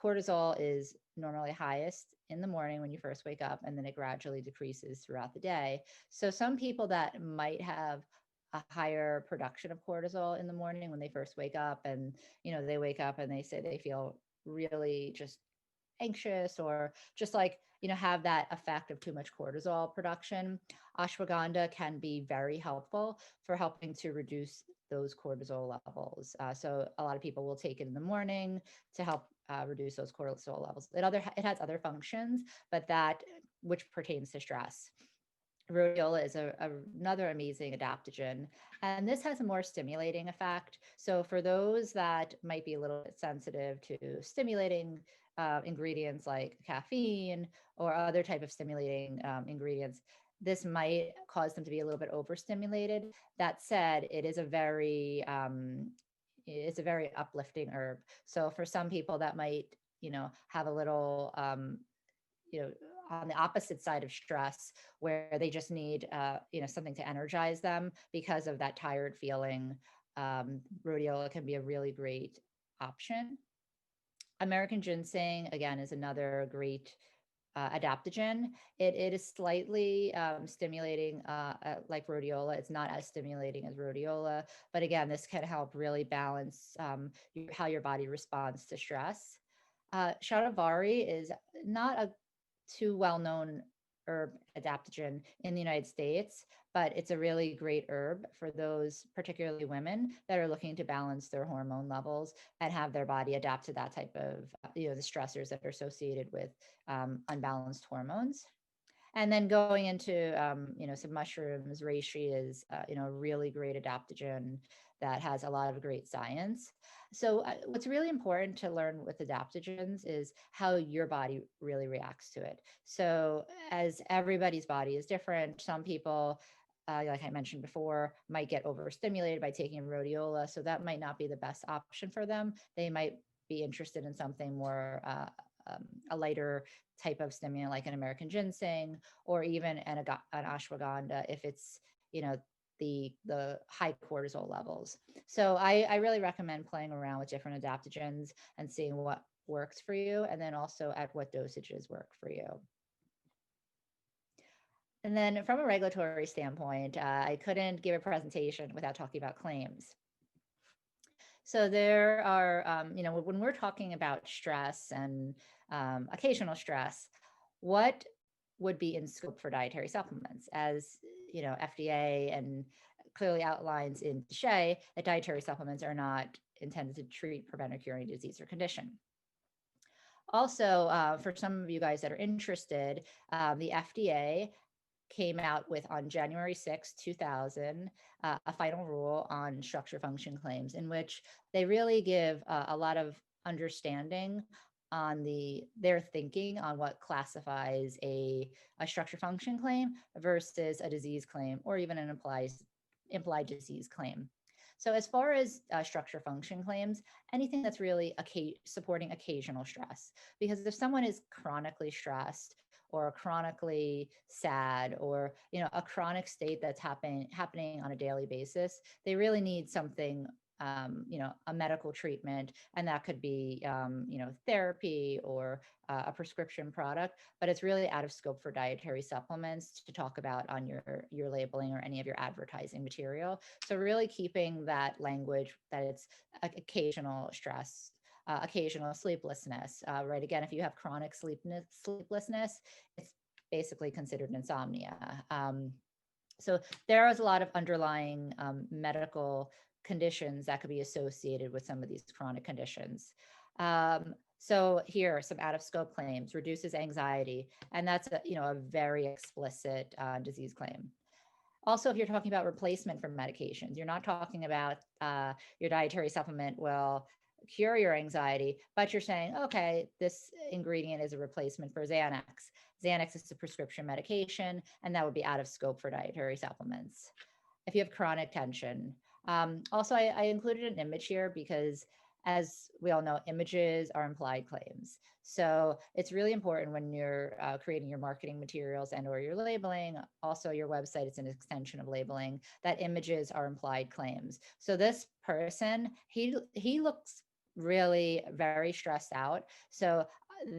cortisol is normally highest in the morning when you first wake up, and then it gradually decreases throughout the day. So some people that might have a higher production of cortisol in the morning when they first wake up, and they wake up and they say they feel really just anxious or just like have that effect of too much cortisol production, ashwagandha can be very helpful for helping to reduce those cortisol levels. So a lot of people will take it in the morning to help reduce those cortisol levels. It has other functions, but that which pertains to stress. Rhodiola is another amazing adaptogen, and this has a more stimulating effect. So for those that might be a little bit sensitive to stimulating ingredients like caffeine or other type of stimulating ingredients, this might cause them to be a little bit overstimulated. That said, it's a very uplifting herb. So for some people that might, have a little, on the opposite side of stress, where they just need, something to energize them because of that tired feeling, rhodiola can be a really great option. American ginseng, again, is another great adaptogen. It is slightly stimulating like rhodiola. It's not as stimulating as rhodiola, but again, this can help really balance how your body responds to stress. Shatavari is not a too well-known herb adaptogen in the United States, but it's a really great herb for those, particularly women, that are looking to balance their hormone levels and have their body adapt to that type of, the stressors that are associated with unbalanced hormones. And then going into, some mushrooms, reishi is, a really great adaptogen that has a lot of great science. So what's really important to learn with adaptogens is how your body really reacts to it. So as everybody's body is different, some people, like I mentioned before, might get overstimulated by taking rhodiola. So that might not be the best option for them. They might be interested in something more, a lighter type of stimulant like an American ginseng, or even an ashwagandha if it's, the high cortisol levels. So I really recommend playing around with different adaptogens and seeing what works for you, and then also at what dosages work for you. And then from a regulatory standpoint, I couldn't give a presentation without talking about claims. So there are, when we're talking about stress and occasional stress, what would be in scope for dietary supplements? As FDA and clearly outlines in DSHEA that dietary supplements are not intended to treat, prevent, or cure any disease or condition. Also, for some of you guys that are interested, the FDA came out with on January 6, 2000, a final rule on structure function claims, in which they really give a lot of understanding on their thinking on what classifies a structure function claim versus a disease claim, or even an implied disease claim. So as far as structure function claims, anything that's really supporting occasional stress, because if someone is chronically stressed or chronically sad, or a chronic state that's happening on a daily basis, they really need something a medical treatment, and that could be, therapy or a prescription product, but it's really out of scope for dietary supplements to talk about on your labeling or any of your advertising material. So really keeping that language that it's occasional stress, occasional sleeplessness, right? Again, if you have chronic sleeplessness, it's basically considered insomnia. So there is a lot of underlying medical conditions that could be associated with some of these chronic conditions. So here are some out of scope claims: reduces anxiety, and that's a very explicit disease claim. Also, if you're talking about replacement for medications, you're not talking about your dietary supplement will cure your anxiety, but you're saying, okay, this ingredient is a replacement for Xanax. Xanax is a prescription medication, and that would be out of scope for dietary supplements. If you have chronic tension. Also, I included an image here because, as we all know, images are implied claims. So it's really important when you're creating your marketing materials and or your labeling, also your website, it's an extension of labeling, that images are implied claims. So this person, he looks really very stressed out. So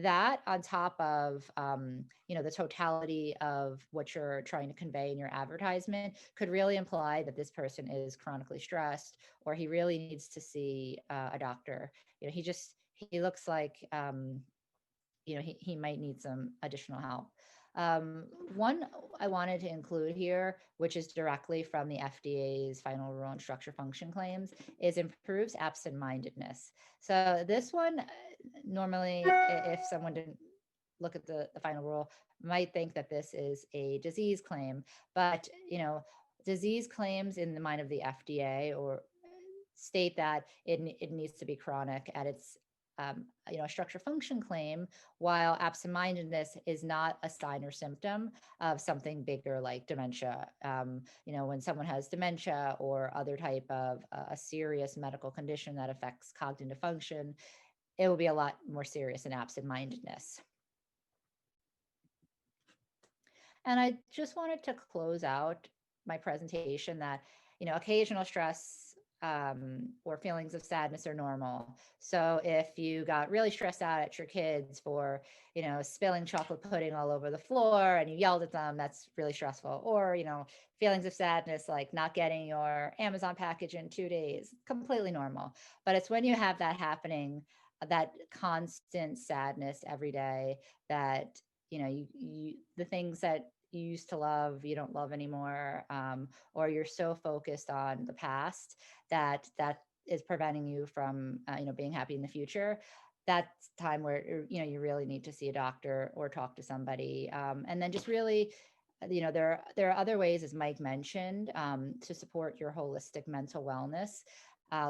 that on top of the totality of what you're trying to convey in your advertisement could really imply that this person is chronically stressed, or he really needs to see a doctor. He looks like he might need some additional help. One I wanted to include here, which is directly from the FDA's final rule on structure function claims, is improves absent-mindedness. So this one, normally, if someone didn't look at the final rule, might think that this is a disease claim, but disease claims in the mind of the FDA or state that it needs to be chronic at its a structure function claim, while absent-mindedness is not a sign or symptom of something bigger like dementia. When someone has dementia or other type of a serious medical condition that affects cognitive function, it will be a lot more serious than absent-mindedness. And I just wanted to close out my presentation that, occasional stress or feelings of sadness are normal. So if you got really stressed out at your kids for, spilling chocolate pudding all over the floor and you yelled at them, that's really stressful. Or, feelings of sadness, like not getting your Amazon package in 2 days, completely normal. But it's when you have that happening, that constant sadness every day, that, the things that you used to love, you don't love anymore, or you're so focused on the past that is preventing you from, being happy in the future. That's time where, you really need to see a doctor or talk to somebody. And then just really, there are other ways, as Mike mentioned, to support your holistic mental wellness.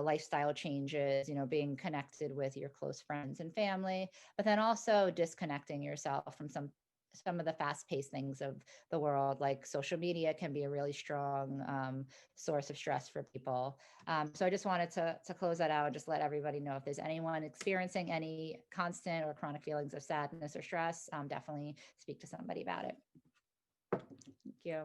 Lifestyle changes, being connected with your close friends and family, but then also disconnecting yourself from some of the fast-paced things of the world, like social media can be a really strong source of stress for people. So I just wanted to close that out and just let everybody know, if there's anyone experiencing any constant or chronic feelings of sadness or stress, definitely speak to somebody about it. Thank you.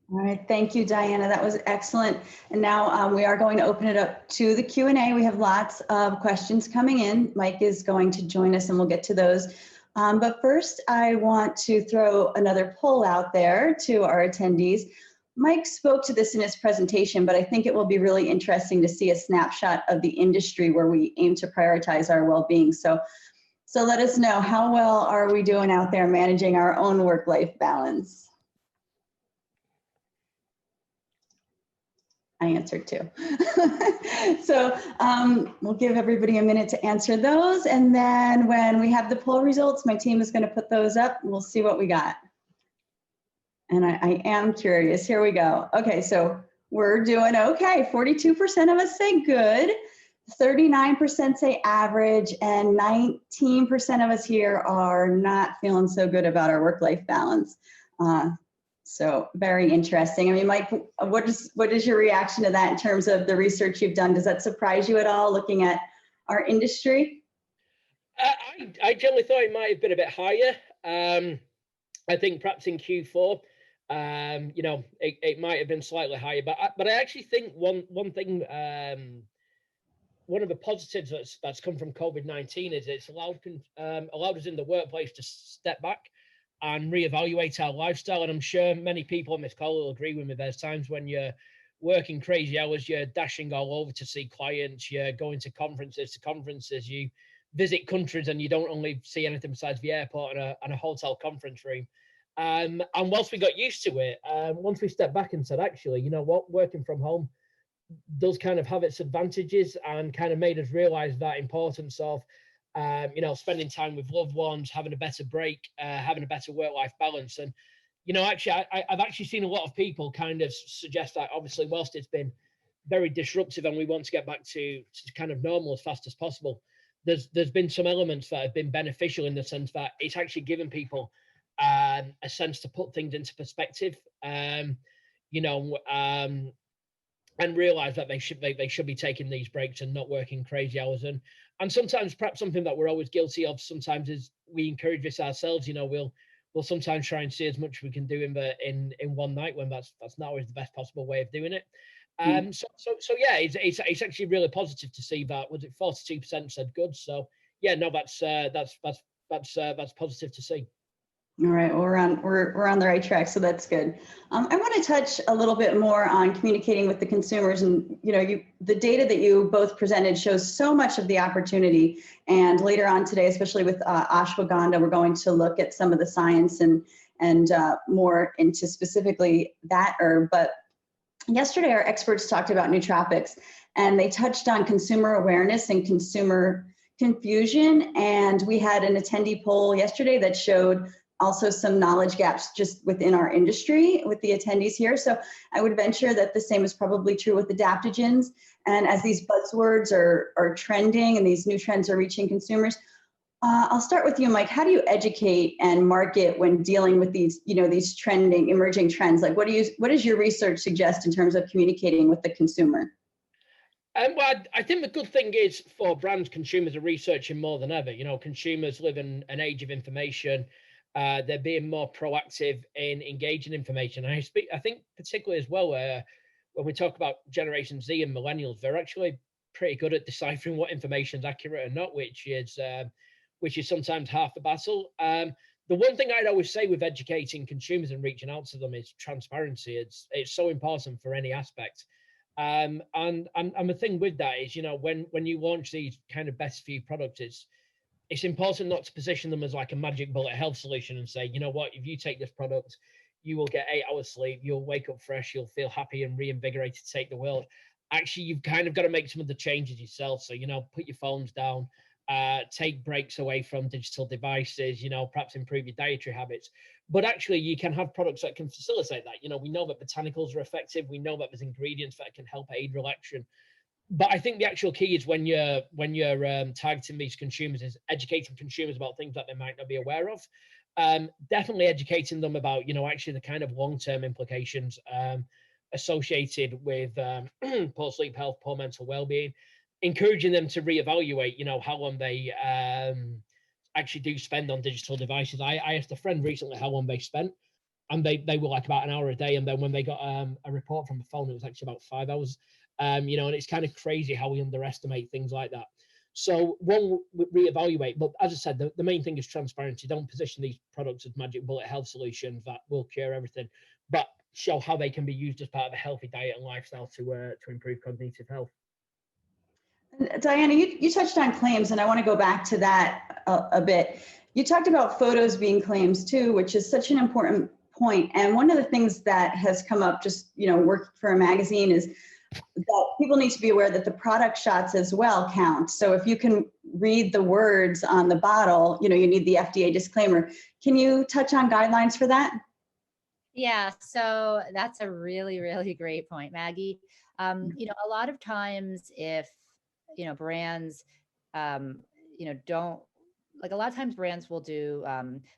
All right, thank you, Diana. That was excellent. And now we are going to open it up to the Q&A. We have lots of questions coming in. Mike is going to join us and we'll get to those. But first, I want to throw another poll out there to our attendees. Mike spoke to this in his presentation, but I think it will be really interesting to see a snapshot of the industry where we aim to prioritize our well-being. So let us know, how well are we doing out there managing our own work-life balance? I answered too. So we'll give everybody a minute to answer those. And then when we have the poll results, my team is going to put those up. We'll see what we got. And I am curious. Here we go. Okay, so we're doing okay. 42% of us say good, 39% say average, and 19% of us here are not feeling so good about our work-life balance. So very interesting. I mean, Mike, what is your reaction to that in terms of the research you've done? Does that surprise you at all, looking at our industry? I generally thought it might have been a bit higher. I think perhaps in Q4, You know, it might have been slightly higher, but I actually think one thing, one of the positives that's come from COVID-19 is it's allowed us in the workplace to step back and reevaluate our lifestyle. And I'm sure many people on this call will agree with me. There's times when you're working crazy hours, you're dashing all over to see clients, you're going to conferences, you visit countries, and you don't only see anything besides the airport and a hotel conference room. And whilst we got used to it, once we stepped back and said, actually, you know what, working from home does kind of have its advantages, and kind of made us realize that importance of, you know, spending time with loved ones, having a better break, having a better work-life balance. And, you know, actually, I've actually seen a lot of people kind of suggest that, obviously, whilst it's been very disruptive and we want to get back to kind of normal as fast as possible, there's been some elements that have been beneficial in the sense that it's actually given people a sense to put things into perspective, you know, and realize that they should be taking these breaks and not working crazy hours. And sometimes perhaps something that we're always guilty of sometimes is we encourage this ourselves. You know, we'll sometimes try and see as much as we can do in one night, when that's not always the best possible way of doing it. So yeah, it's actually really positive to see that. Was it 42% said good? So yeah, no, that's positive to see. All right, well, we're on the right track, so that's good. I want to touch a little bit more on communicating with the consumers, and you know, the data that you both presented shows so much of the opportunity. And later on today, especially with ashwagandha, we're going to look at some of the science and more into specifically that herb. But yesterday, our experts talked about nootropics, and they touched on consumer awareness and consumer confusion. And we had an attendee poll yesterday that showed also some knowledge gaps just within our industry with the attendees here. So I would venture that the same is probably true with adaptogens. And as these buzzwords are trending and these new trends are reaching consumers, I'll start with you, Mike. How do you educate and market when dealing with these, you know, these trending, emerging trends? Like, what does your research suggest in terms of communicating with the consumer? Well, I think the good thing is for brands, consumers are researching more than ever. You know, consumers live in an age of information. They're being more proactive in engaging information. And I think particularly as well, when we talk about Generation Z and millennials, they're actually pretty good at deciphering what information is accurate or not, which is sometimes half the battle. The one thing I'd always say with educating consumers and reaching out to them is transparency. It's so important for any aspect. And the thing with that is, you know, when you launch these kind of best for you products, it's important not to position them as like a magic bullet health solution and say, you know what, if you take this product, you will get 8 hours sleep, you'll wake up fresh, you'll feel happy and reinvigorated to take the world. Actually, you've kind of got to make some of the changes yourself. So, you know, put your phones down, take breaks away from digital devices, you know, perhaps improve your dietary habits. But actually, you can have products that can facilitate that. You know, we know that botanicals are effective. We know that there's ingredients that can help aid relaxation. But I think the actual key is when you're targeting these consumers is educating consumers about things that they might not be aware of. Definitely educating them about, you know, actually the kind of long-term implications associated with poor sleep health, poor mental well-being, encouraging them to reevaluate, you know, how long they actually do spend on digital devices. I asked a friend recently how long they spent, and they were like about an hour a day. And then when they got a report from the phone, it was actually about 5 hours. You know, and it's kind of crazy how we underestimate things like that. So one, reevaluate. But as I said, the main thing is transparency. Don't position these products as magic bullet health solutions that will cure everything, but show how they can be used as part of a healthy diet and lifestyle to improve cognitive health. Diana, you touched on claims, and I want to go back to that a bit. You talked about photos being claims too, which is such an important point. And one of the things that has come up just, you know, working for a magazine is that people need to be aware that the product shots as well count. So if you can read the words on the bottle, you know, you need the FDA disclaimer. Can you touch on guidelines for that? Yeah, so that's a really, really great point, Maggie. You know, a lot of times if, you know, brands, you know, don't, like a lot of times brands will do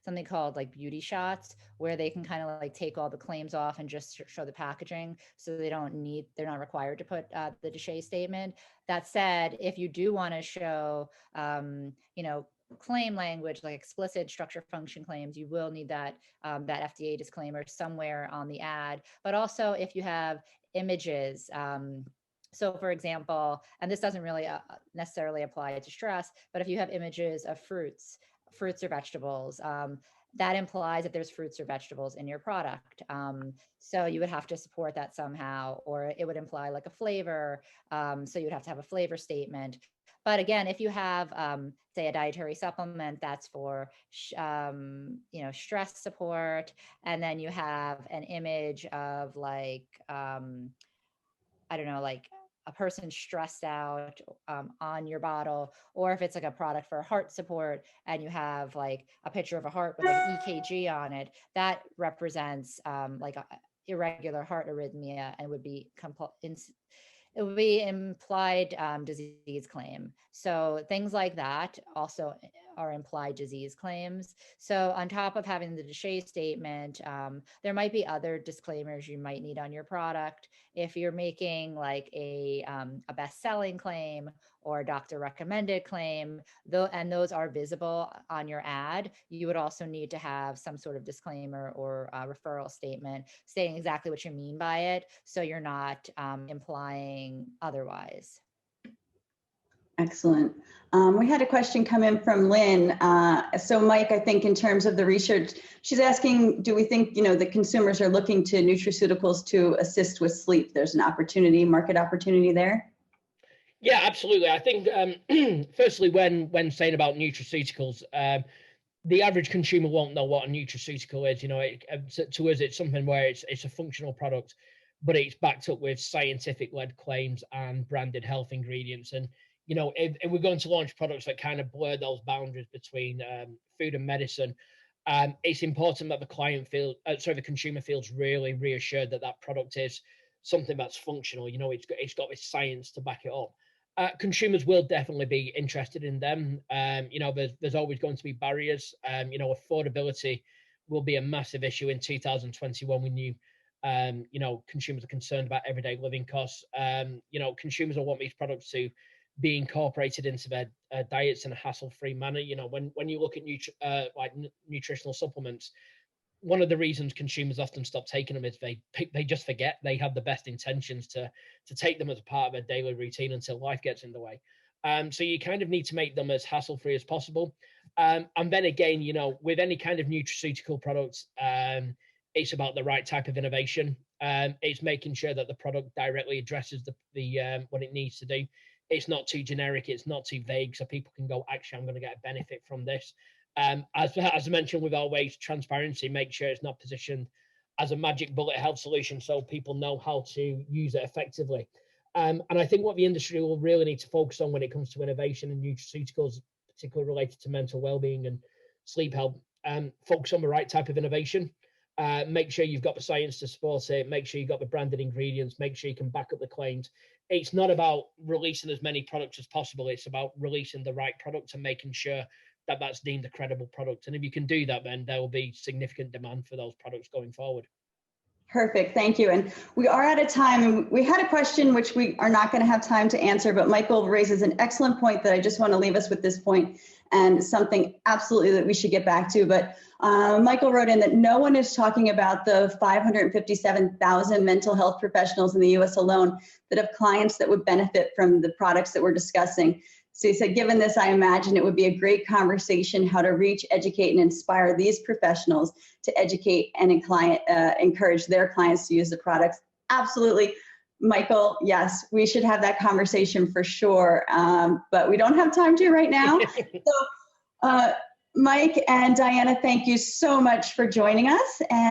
something called like beauty shots, where they can kind of like take all the claims off and just show the packaging. So they're not required to put the DSHEA statement. That said, if you do want to show, you know, claim language, like explicit structure function claims, you will need that, that FDA disclaimer somewhere on the ad. But also if you have images, so for example, and this doesn't really necessarily apply to stress, but if you have images of fruits or vegetables, that implies that there's fruits or vegetables in your product. So you would have to support that somehow, or it would imply like a flavor. So you would have to have a flavor statement. But again, if you have, say, a dietary supplement that's for, stress support, and then you have an image of like, I don't know, like a person stressed out on your bottle, or if it's like a product for heart support and you have like a picture of a heart with like EKG on it, that represents like a irregular heart arrhythmia and would be it would be implied disease claim. So things like that also are implied disease claims. So on top of having the DSHEA statement, there might be other disclaimers you might need on your product. If you're making like a best-selling claim or a doctor recommended claim, and those are visible on your ad, you would also need to have some sort of disclaimer or referral statement stating exactly what you mean by it, so you're not implying otherwise. Excellent. We had a question come in from Lynn. So Mike, I think in terms of the research, she's asking, do we think, the consumers are looking to nutraceuticals to assist with sleep? There's an opportunity, market opportunity there? Yeah, absolutely. I think, firstly, when saying about nutraceuticals, the average consumer won't know what a nutraceutical is. To us, it's something where it's a functional product, but it's backed up with scientific-led claims and branded health ingredients. And if we're going to launch products that kind of blur those boundaries between food and medicine, it's important that the consumer feels really reassured that that product is something that's functional. It's got this science to back it up. Consumers will definitely be interested in them. There's always going to be barriers. Affordability will be a massive issue in 2021 when consumers are concerned about everyday living costs. Consumers will want these products to be incorporated into their diets in a hassle-free manner. When you look at nutritional supplements, one of the reasons consumers often stop taking them is they just forget. They have the best intentions to take them as a part of their daily routine until life gets in the way. So you kind of need to make them as hassle-free as possible. And then again, with any kind of nutraceutical products, it's about the right type of innovation. It's making sure that the product directly addresses the what it needs to do. It's not too generic. It's not too vague, so people can go, actually, I'm going to get a benefit from this. As I mentioned, with always transparency, make sure it's not positioned as a magic bullet health solution, so people know how to use it effectively. And I think what the industry will really need to focus on when it comes to innovation and nutraceuticals, particularly related to mental well-being and sleep health, focus on the right type of innovation. Make sure you've got the science to support it. Make sure you've got the branded ingredients. Make sure you can back up the claims. It's not about releasing as many products as possible. It's about releasing the right product and making sure that that's deemed a credible product. And if you can do that, then there will be significant demand for those products going forward. Perfect, thank you. And we are out of time, and we had a question which we are not going to have time to answer, but Michael raises an excellent point that I just want to leave us with this point, and something absolutely that we should get back to. But Michael wrote in that no one is talking about the 557,000 mental health professionals in the US alone that have clients that would benefit from the products that we're discussing. So he said, given this, I imagine it would be a great conversation how to reach, educate, and inspire these professionals to educate and encourage their clients to use the products. Absolutely, Michael, yes, we should have that conversation for sure, but we don't have time to right now. So Mike and Diana, thank you so much for joining us. And